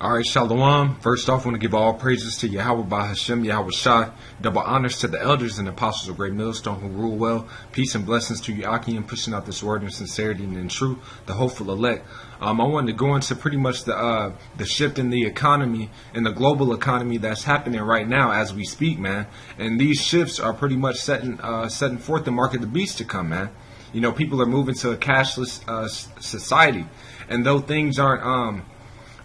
All right, Shalom. First off, I want to give all praises to Yahweh by Hashem, Yahweh Shai. Double honors to the elders and apostles of Great Millstone who rule well. Peace and blessings to you, Akim, pushing out this word in sincerity and in truth, the hopeful elect. I wanted to go into pretty much the shift in the economy, in the global economy that's happening right now as we speak, man. And these shifts are pretty much setting forth the mark of the beast to come, man. You know, people are moving to a cashless society, and though things aren't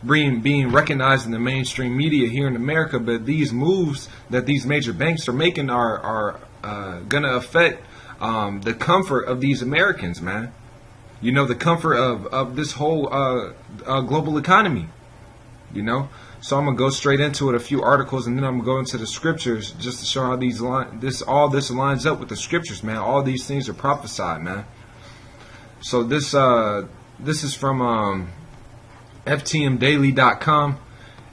being recognized in the mainstream media here in America, but these moves that these major banks are making are going to affect the comfort of these Americans, man. You know, the comfort of this whole global economy, you know. So I'm going to go straight into it, a few articles, and then I'm going to go into the scriptures just to show how all this lines up with the scriptures, man. All these things are prophesied, man. So this is from FTMdaily.com,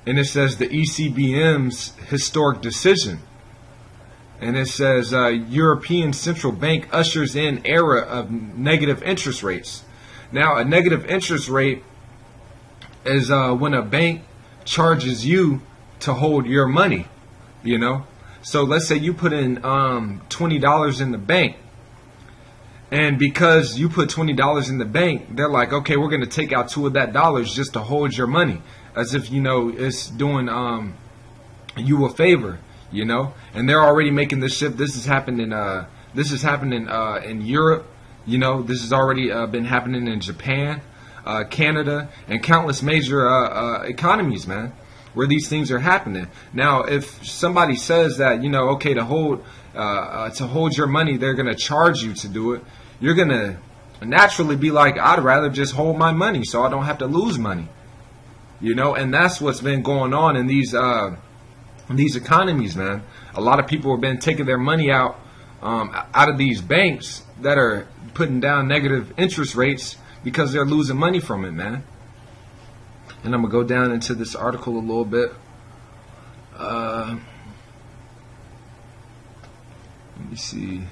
and it says the ECBM's historic decision. And it says European Central Bank ushers in era of negative interest rates. Now, a negative interest rate is when a bank charges you to hold your money, you know. So let's say you put in $20 in the bank, and because you put $20 in the bank, they're like, okay, we're going to take out $2 of that dollars just to hold your money, as if, you know, it's doing you a favor, you know. And they're already making this shift. This is happening in Europe, you know. This has already been happening in Japan, Canada, and countless major economies, man, where these things are happening. Now, if somebody says that, you know, okay, to hold your money, they're going to charge you to do it, you're going to naturally be like, I'd rather just hold my money so I don't have to lose money, you know. And that's what's been going on in these economies, man. A lot of people have been taking their money out of these banks that are putting down negative interest rates because they're losing money from it, man. And I'm going to go down into this article a little bit. Let me see.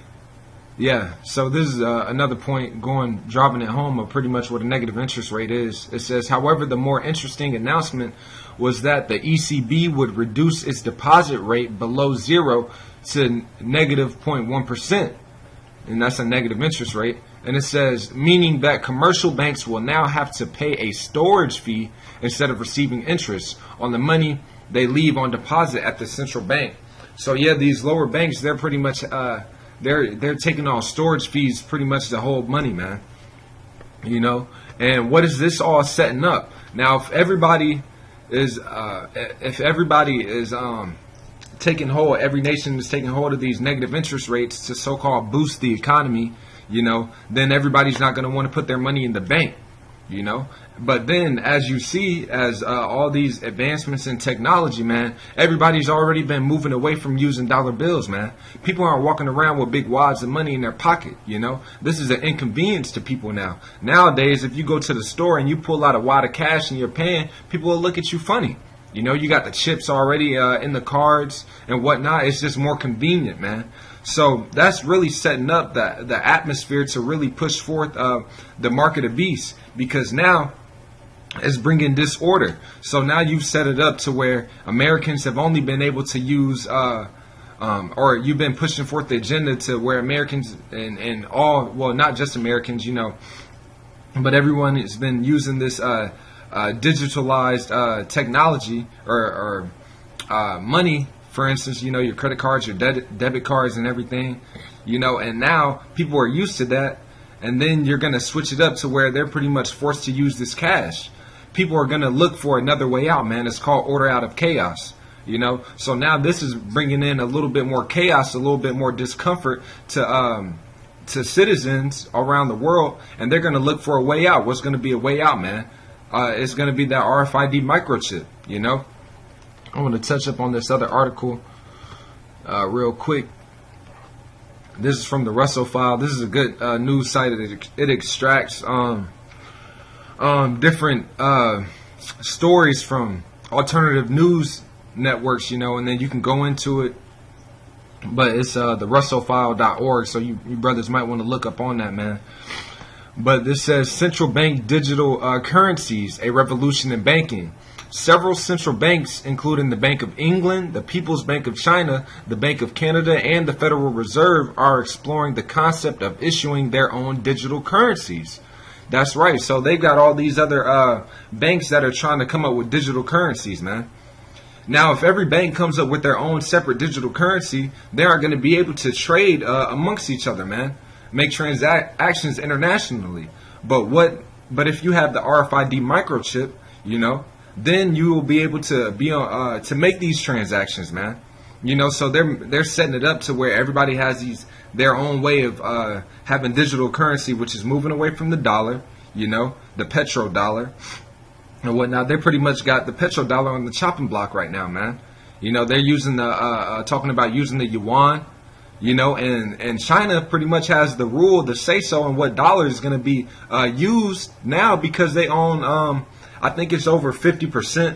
Yeah, so this is another point dropping it home of pretty much what a negative interest rate is. It says, however, the more interesting announcement was that the ECB would reduce its deposit rate below zero to negative 0.1%. And that's a negative interest rate. And it says, meaning that commercial banks will now have to pay a storage fee instead of receiving interest on the money they leave on deposit at the central bank. So yeah, these lower banks, they're pretty much they're taking on storage fees pretty much to hold money, man. You know, and what is this all setting up? Now, if everybody is taking hold, every nation is taking hold of these negative interest rates to so-called boost the economy, you know, then everybody's not going to want to put their money in the bank, you know. But then, as you see, as all these advancements in technology, man, everybody's already been moving away from using dollar bills, man. People aren't walking around with big wads of money in their pocket, you know. This is an inconvenience to people now. Nowadays, if you go to the store and you pull out a wad of cash and you're paying, people will look at you funny. You know, you got the chips already in the cards and whatnot. It's just more convenient, man. So that's really setting up the atmosphere to really push forth the mark of the beast, because now it's bringing disorder. So now you've set it up to where Americans have only been able to use, or you've been pushing forth the agenda to where Americans and all, well, not just Americans, you know, but everyone has been using this digitalized technology or money. For instance, you know, your credit cards, your debit cards and everything, you know, and now people are used to that. And then you're going to switch it up to where they're pretty much forced to use this cash. People are going to look for another way out, man. It's called order out of chaos, you know. So now this is bringing in a little bit more chaos, a little bit more discomfort to citizens around the world. And they're going to look for a way out. What's going to be a way out, man? It's going to be that RFID microchip, you know. I want to touch up on this other article real quick. This is from the Russell File. This is a good news site. It extracts different stories from alternative news networks, you know, and then you can go into it. But it's the russellfile.org, so you brothers might want to look up on that, man. But this says central bank digital currencies, a revolution in banking. Several central banks, including the Bank of England, the People's Bank of China, the Bank of Canada, and the Federal Reserve, are exploring the concept of issuing their own digital currencies. That's right. So they've got all these other banks that are trying to come up with digital currencies, man. Now, if every bank comes up with their own separate digital currency, they aren't going to be able to trade amongst each other, man. Make transactions internationally. But if you have the RFID microchip, then you will be able to be on to make these transactions, man. So they're setting it up to where everybody has their own way of having digital currency, which is moving away from the dollar, the petrodollar and whatnot. They pretty much got the petrodollar on the chopping block right now, man. They're using talking about using the yuan, and China pretty much has the rule, the say so, on what dollar is going to be used now, because they own, I think it's over 50%.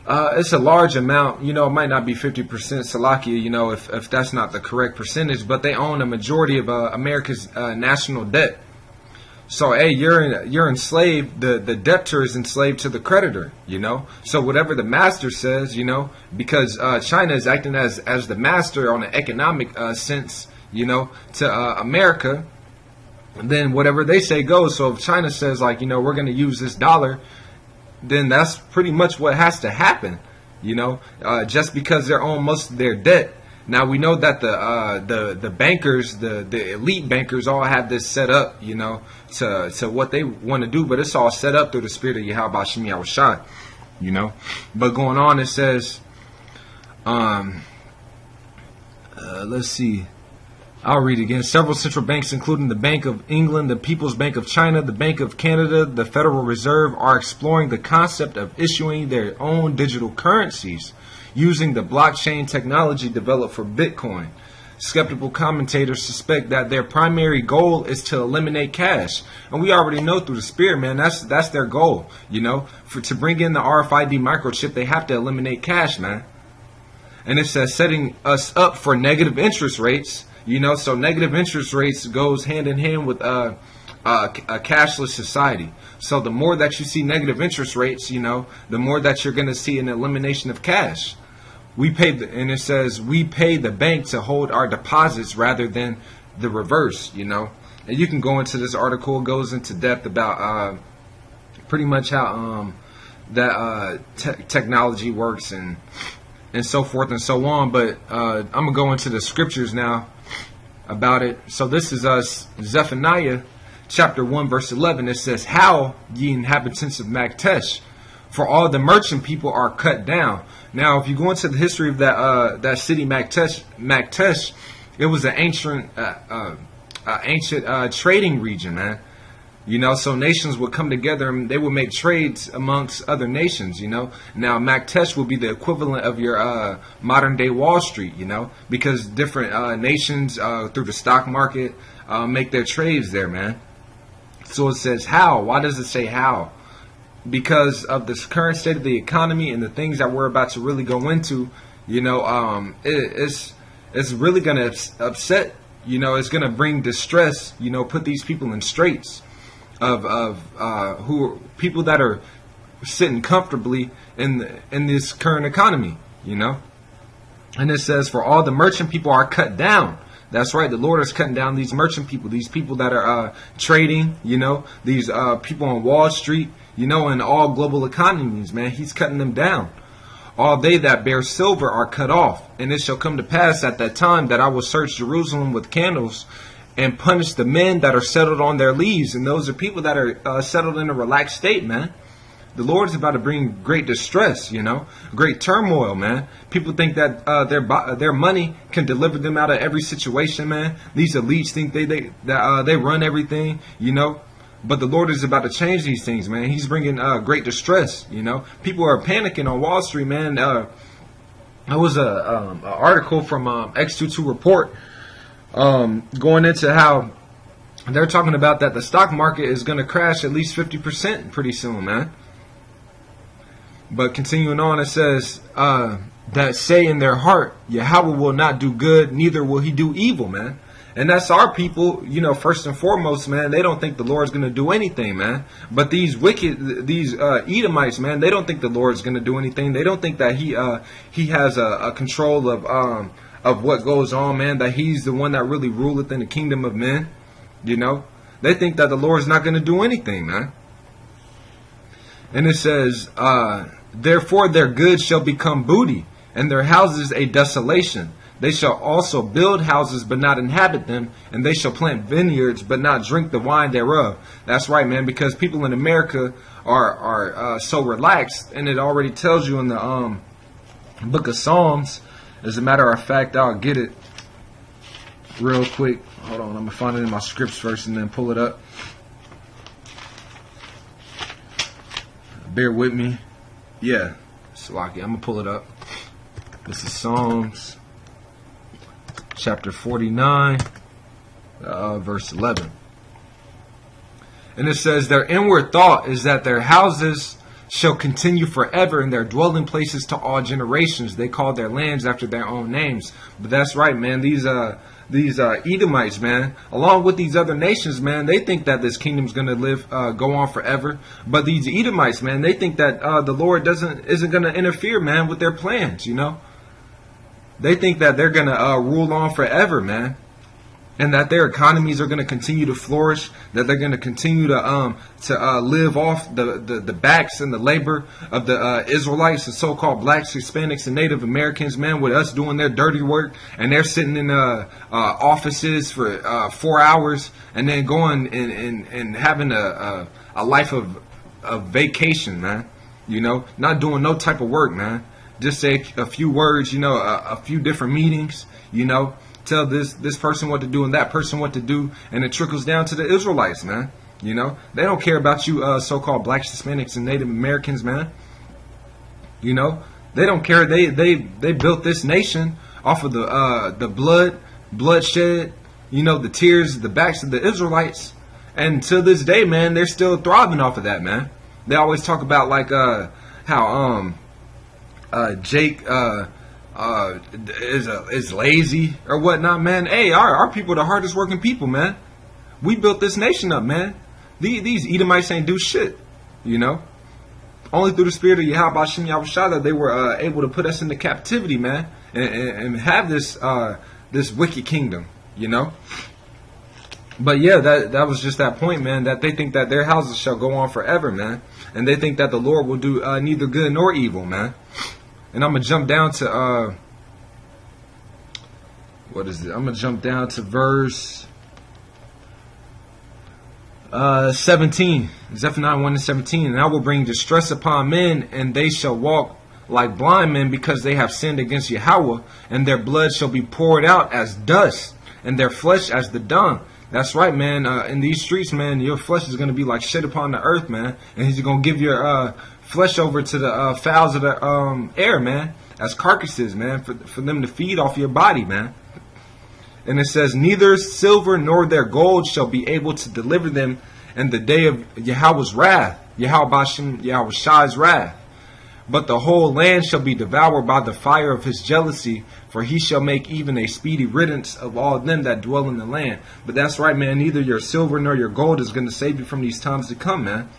It's a large amount, it might not be 50%, Salakia, if that's not the correct percentage, but they own a majority of America's national debt. So, hey, you're enslaved. The debtor is enslaved to the creditor, So whatever the master says, because China is acting as the master on an economic sense, to America, then whatever they say goes. So if China says, like, we're going to use this dollar, then that's pretty much what has to happen, just because they're on most of their debt. Now we know that the bankers, the elite bankers, all have this set up, to what they want to do, but it's all set up through the spirit of Yahweh Hashem Yahushua, But going on, it says, let's see. I'll read again. Several central banks, including the Bank of England, the People's Bank of China, the Bank of Canada, the Federal Reserve, are exploring the concept of issuing their own digital currencies using the blockchain technology developed for Bitcoin. Skeptical commentators suspect that their primary goal is to eliminate cash. And we already know through the spirit, man, that's their goal, to bring in the RFID microchip, they have to eliminate cash, man. And it says setting us up for negative interest rates. So negative interest rates goes hand in hand with a cashless society. So the more that you see negative interest rates, the more that you're going to see an elimination of cash. And it says we pay the bank to hold our deposits rather than the reverse, And you can go into this article. It goes into depth about pretty much how that technology works and so forth and so on. But I'm going to go into the scriptures now about it. So this is Zephaniah chapter 1 verse 11. It says, "How, ye inhabitants of Maktesh, for all the merchant people are cut down." Now, if you go into the history of that city Maktesh, it was an ancient trading region, man. So nations would come together and they would make trades amongst other nations, Now, Maktesh will be the equivalent of your modern day Wall Street, because different nations through the stock market make their trades there, man. So it says how. Why does it say how? Because of this current state of the economy and the things that we're about to really go into, it's really going to upset, it's going to bring distress, put these people in straits. Of who are people that are sitting comfortably in this current economy, And it says, for all the merchant people are cut down. That's right. The Lord is cutting down these merchant people, these people that are trading, these people on Wall Street, in all global economies, man. He's cutting them down. All they that bear silver are cut off. And it shall come to pass at that time that I will search Jerusalem with candles and punish the men that are settled on their leaves. And those are people that are settled in a relaxed state, man. The Lord is about to bring great distress, great turmoil, man. People think that their money can deliver them out of every situation, man. These elites think they run everything, But the Lord is about to change these things, man. He's bringing great distress, People are panicking on Wall Street, man. There was an article from X22 Report going into how they're talking about that the stock market is going to crash at least 50% pretty soon, man. But continuing on, it says that say in their heart, Yahweh will not do good, neither will he do evil, man. And that's our people, first and foremost, man. They don't think the Lord's going to do anything, man. But these Edomites, man, they don't think the Lord's going to do anything. They don't think that he has a control of what goes on, man, that he's the one that really ruleth in the kingdom of men. They think that the Lord's not going to do anything, man. And it says, therefore their goods shall become booty, and their houses a desolation. They shall also build houses, but not inhabit them, and they shall plant vineyards, but not drink the wine thereof. That's right, man, because people in America are so relaxed, and it already tells you in the book of Psalms. As a matter of fact, I'll get it real quick. Hold on, I'm going to find it in my scripts first and then pull it up. Bear with me. Yeah, Salaki, I'm going to pull it up. This is Psalms chapter 49, verse 11. And it says, their inward thought is that their houses shall continue forever, and their dwelling places to all generations. They call their lands after their own names. But that's right, man. These Edomites, man, along with these other nations, man, they think that this kingdom's going to go on forever. But these Edomites, man, they think that the Lord isn't going to interfere, man, with their plans. They think that they're going to rule on forever, man. And that their economies are going to continue to flourish, that they're going to continue to live off the backs and the labor of the Israelites, the so-called blacks, Hispanics, and Native Americans, man, with us doing their dirty work, and they're sitting in offices for 4 hours, and then going and having a life of vacation, man. Not doing no type of work, man. Just say a few words, a few different meetings, tell this person what to do and that person what to do, and it trickles down to the Israelites, man. They don't care about you so-called blacks, Hispanics, and Native Americans, man. They don't care. They built this nation off of the bloodshed, the tears, the backs of the Israelites, and to this day, man, they're still thriving off of that, man. They always talk about like how Jake is lazy or whatnot, man. Hey, our people are the hardest working people, man. We built this nation up, man. These Edomites ain't do shit, Only through the spirit of Yahweh Hashem Yahushua that they were able to put us into captivity, man, and have this wicked kingdom, But yeah, that was just that point, man, that they think that their houses shall go on forever, man. And they think that the Lord will do neither good nor evil, man. And I'm going to jump down to, what is it? I'm going to jump down to verse 17. Zephaniah 1:17. And I will bring distress upon men, and they shall walk like blind men, because they have sinned against Yahweh, and their blood shall be poured out as dust, and their flesh as the dung. That's right, man. In these streets, man, your flesh is going to be like shit upon the earth, man. And he's going to give your flesh over to the fowls of the air, man, as carcasses, man, for them to feed off your body, man. And it says, neither silver nor their gold shall be able to deliver them in the day of Yahweh's wrath, Yahweh Bashem, Yahweh's wrath. But the whole land shall be devoured by the fire of his jealousy, for he shall make even a speedy riddance of all them that dwell in the land. But that's right, man. Neither your silver nor your gold is going to save you from these times to come, man.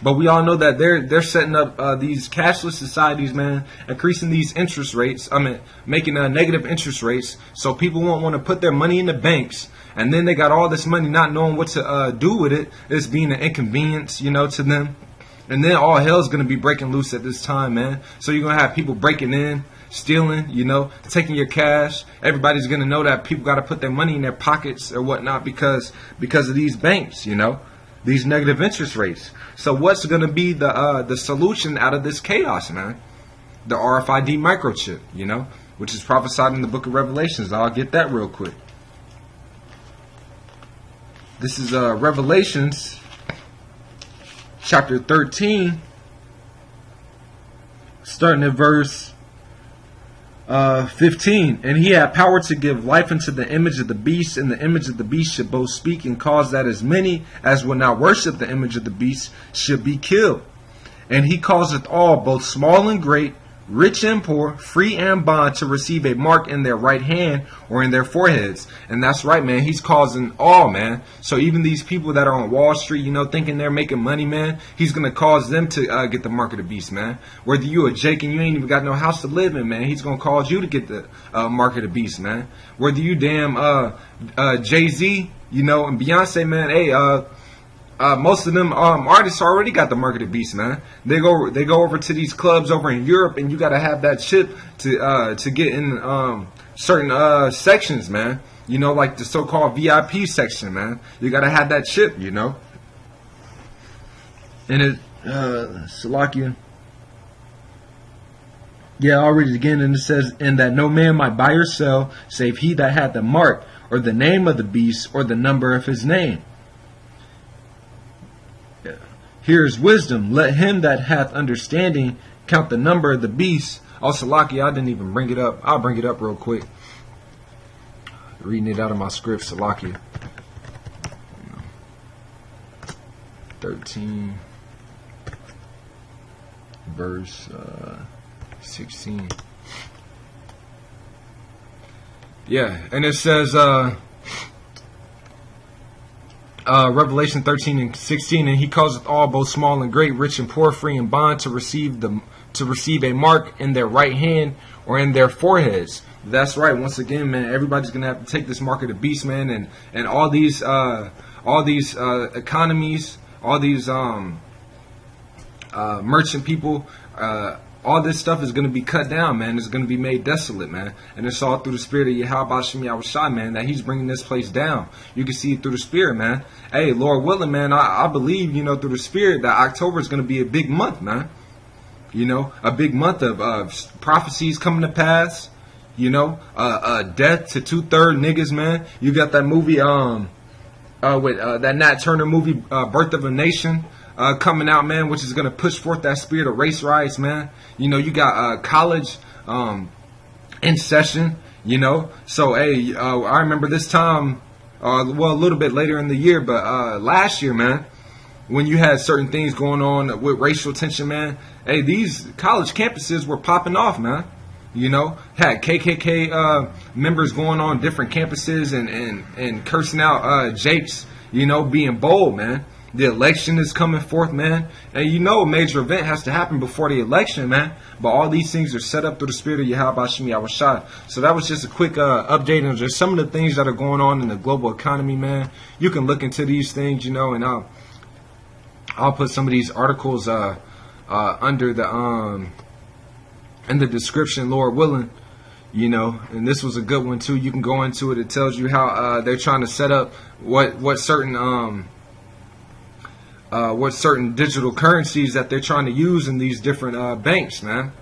But we all know that they're setting up these cashless societies, man, increasing these interest rates. Making negative interest rates, so people won't want to put their money in the banks. And then they got all this money, not knowing what to do with it. It's being an inconvenience, to them. And then all hell's going to be breaking loose at this time, man. So you're going to have people breaking in, stealing, taking your cash. Everybody's going to know that people got to put their money in their pockets or whatnot because of these banks, these negative interest rates. So what's going to be the solution out of this chaos, man? The RFID microchip, which is prophesied in the book of Revelations. I'll get that real quick. This is Revelations chapter 13, starting at verse 15. And he had power to give life unto the image of the beast, and the image of the beast should both speak and cause that as many as will not worship the image of the beast should be killed. And he causeth all, both small and great, rich and poor, free and bond, to receive a mark in their right hand or in their foreheads. And that's right, man. He's causing all, man. So even these people that are on Wall Street, thinking they're making money, man, he's going to cause them to get the mark of the beast, man. Whether you a Jake and you ain't even got no house to live in, man, he's going to cause you to get the mark of the beast, man. Whether you damn Jay-Z, and Beyonce, man, hey, most of them artists already got the mark of the beast, man. They go over to these clubs over in Europe, and you got to have that chip to get in certain sections, man. Like the so-called VIP section, man. You got to have that chip, And it, Salakia. Yeah, I'll read it again, and it says, "And that no man might buy or sell, save he that had the mark, or the name of the beast, or the number of his name. Here is wisdom. Let him that hath understanding count the number of the beast." Oh, Salakia, I didn't even bring it up. I'll bring it up real quick. Reading it out of my script, Salakia. 13, verse 16. Yeah, and it says, Revelation 13 and 16, "And he causeth all, both small and great, rich and poor, free and bond, to receive a mark in their right hand or in their foreheads." That's right. Once again, man, everybody's gonna have to take this mark of the beast, man, and all these economies, all these merchant people. All this stuff is going to be cut down, man. It's going to be made desolate, man. And it's all through the spirit of Yahweh Shem Yahushua, man, that he's bringing this place down. You can see it through the spirit, man. Hey, Lord willing, man, I believe, through the spirit that October is going to be a big month, man. A big month of prophecies coming to pass. Death to 2/3 niggas, man. You got that movie, with that Nat Turner movie, Birth of a Nation. Coming out, man, which is going to push forth that spirit of race riots, man. You got college in session, So, hey, I remember this time, a little bit later in the year, but last year, man, when you had certain things going on with racial tension, man, hey, these college campuses were popping off, man. Had KKK members going on different campuses and cursing out Jakes, being bold, man. The election is coming forth, man. And a major event has to happen before the election, man. But all these things are set up through the spirit of Yahweh Shem Yahushua. So that was just a quick update on just some of the things that are going on in the global economy, man. You can look into these things, and I'll put some of these articles under the in the description, Lord willing. And this was a good one too. You can go into it. It tells you how they're trying to set up what certain digital currencies that they're trying to use in these different banks, man,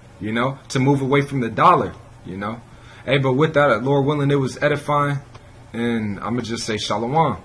to move away from the dollar, Hey, but with that, Lord willing, it was edifying, and I'm going to just say shalom.